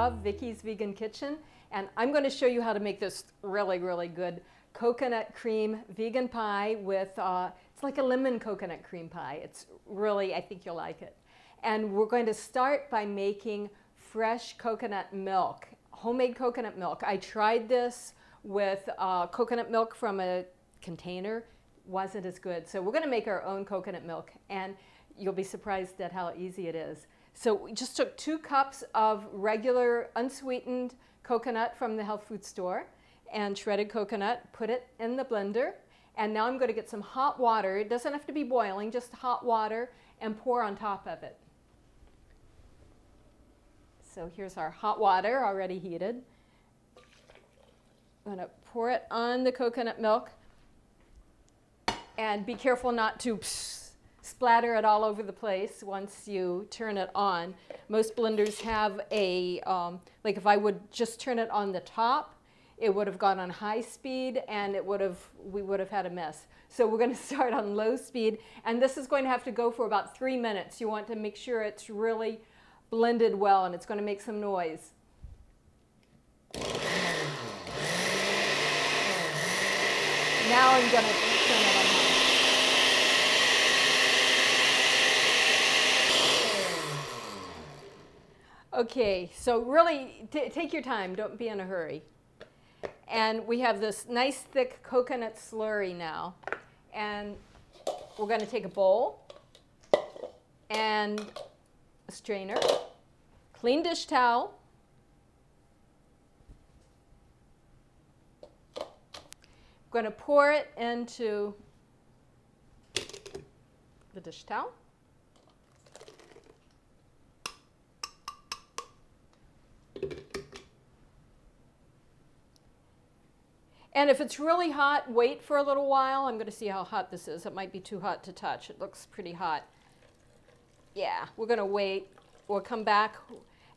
of Vicki's Vegan Kitchen, and I'm going to show you how to make this really, really good coconut cream vegan pie with, it's like a lemon coconut cream pie. It's really, I think you'll like it. And we're going to start by making fresh coconut milk, homemade coconut milk. I tried this with coconut milk from a container. Wasn't as good. So we're going to make our own coconut milk, and you'll be surprised at how easy it is. So we just took 2 cups of regular unsweetened coconut from the health food store and shredded coconut, put it in the blender, and now I'm going to get some hot water. It doesn't have to be boiling, just hot water, and pour on top of it. So here's our hot water already heated. I'm going to pour it on the coconut milk, and be careful not to splatter it all over the place once you turn it on. Most blenders have a, like if I would just turn it on the top, it would have gone on high speed and we would have had a mess. So we're going to start on low speed, and this is going to have to go for about 3 minutes. You want to make sure it's really blended well, and it's going to make some noise. Now I'm going to turn it on high. Okay, so really take your time, don't be in a hurry. And we have this nice thick coconut slurry now. And we're going to take a bowl and a strainer, clean dish towel, I'm going to pour it into the dish towel. And if it's really hot, wait for a little while. I'm going to see how hot this is. It might be too hot to touch. It looks pretty hot. Yeah, we're going to wait. We'll come back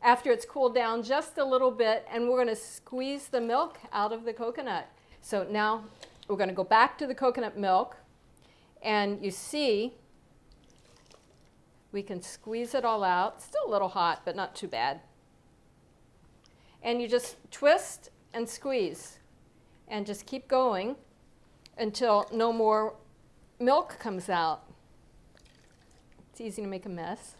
after it's cooled down just a little bit, and we're going to squeeze the milk out of the coconut. So now we're going to go back to the coconut milk, and you see we can squeeze it all out. Still a little hot, but not too bad. And you just twist and squeeze. And just keep going until no more milk comes out. It's easy to make a mess.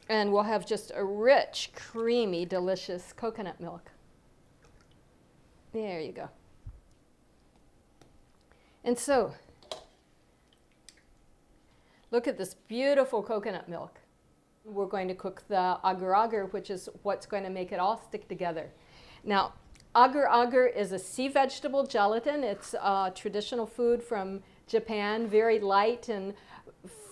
And we'll have just a rich, creamy, delicious coconut milk. There you go. And so, look at this beautiful coconut milk. We're going to cook the agar agar, which is what's going to make it all stick together. Now, agar agar is a sea vegetable gelatin. It's a traditional food from Japan, very light and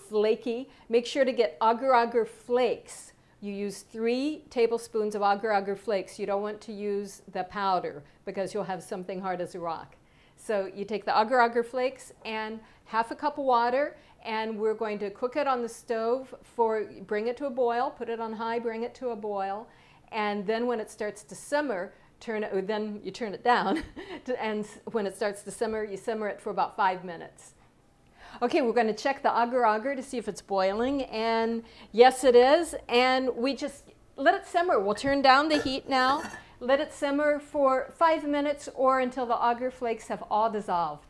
flaky. Make sure to get agar agar flakes. You use 3 tablespoons of agar agar flakes. You don't want to use the powder because you'll have something hard as a rock. So you take the agar agar flakes and half a cup of water, and we're going to cook it on the stove bring it to a boil, put it on high, bring it to a boil, and then when it starts to simmer, then you turn it down, and when it starts to simmer, you simmer it for about 5 minutes. Okay, we're going to check the agar agar to see if it's boiling, and yes it is, and we just let it simmer. We'll turn down the heat now, let it simmer for 5 minutes or until the agar flakes have all dissolved.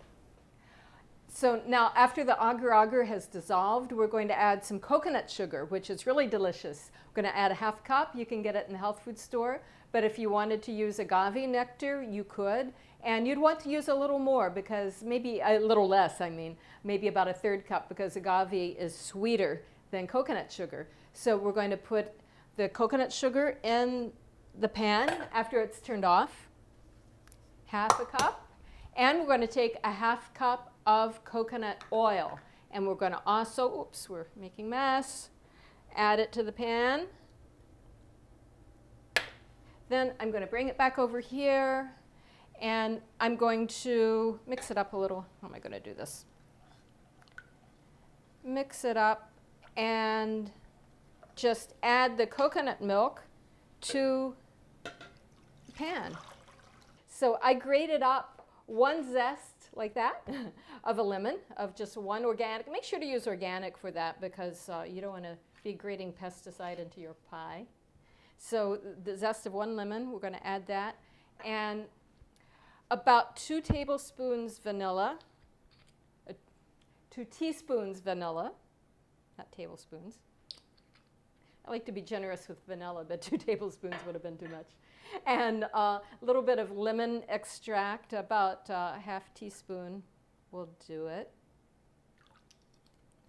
So now after the agar agar has dissolved, we're going to add some coconut sugar, which is really delicious. We're going to add a half cup. You can get it in the health food store. But if you wanted to use agave nectar, you could. And you'd want to use a little more because maybe a little less, I mean, maybe about a 1/3 cup because agave is sweeter than coconut sugar. So we're going to put the coconut sugar in the pan after it's turned off, half a cup. And we're going to take a half cup of coconut oil. And we're going to also, oops, we're making mess, add it to the pan. Then I'm going to bring it back over here, and I'm going to mix it up a little. How am I going to do this? Mix it up and just add the coconut milk to the pan. So I grated up 1 zest, like that, of a lemon, of just 1 organic. Make sure to use organic for that because you don't want to be grating pesticide into your pie. So the zest of 1 lemon, we're going to add that. And about 2 tablespoons vanilla, 2 teaspoons vanilla, not tablespoons. I like to be generous with vanilla, but 2 tablespoons would have been too much. And a little bit of lemon extract, about ½ teaspoon will do it.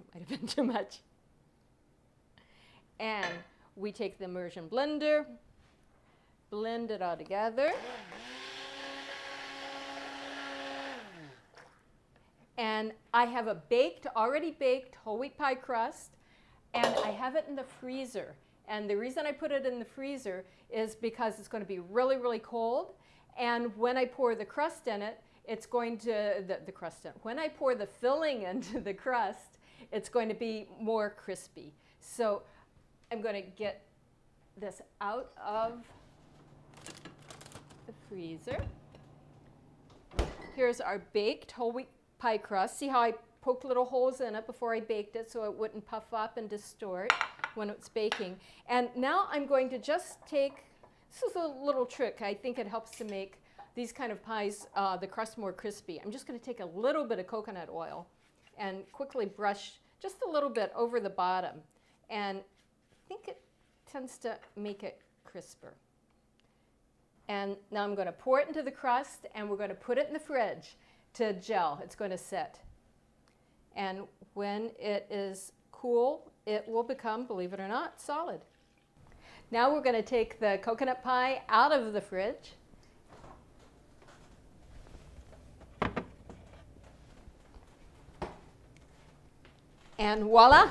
It might have been too much. And we take the immersion blender, blend it all together. And I have a already baked whole wheat pie crust, and I have it in the freezer. And the reason I put it in the freezer is because it's going to be really, really cold. And when I pour the crust in it, it's going to, when I pour the filling into the crust, it's going to be more crispy. So I'm going to get this out of the freezer. Here's our baked whole wheat pie crust. See how I poked little holes in it before I baked it so it wouldn't puff up and distort when it's baking. And now I'm going to just take, this is a little trick. I think it helps to make these kind of pies, the crust more crispy. I'm just going to take a little bit of coconut oil and quickly brush just a little bit over the bottom. And I think it tends to make it crisper. And now I'm going to pour it into the crust, and we're going to put it in the fridge to gel. It's going to sit. And when it is cool, it will become, believe it or not, solid. Now we're going to take the coconut pie out of the fridge. And voila,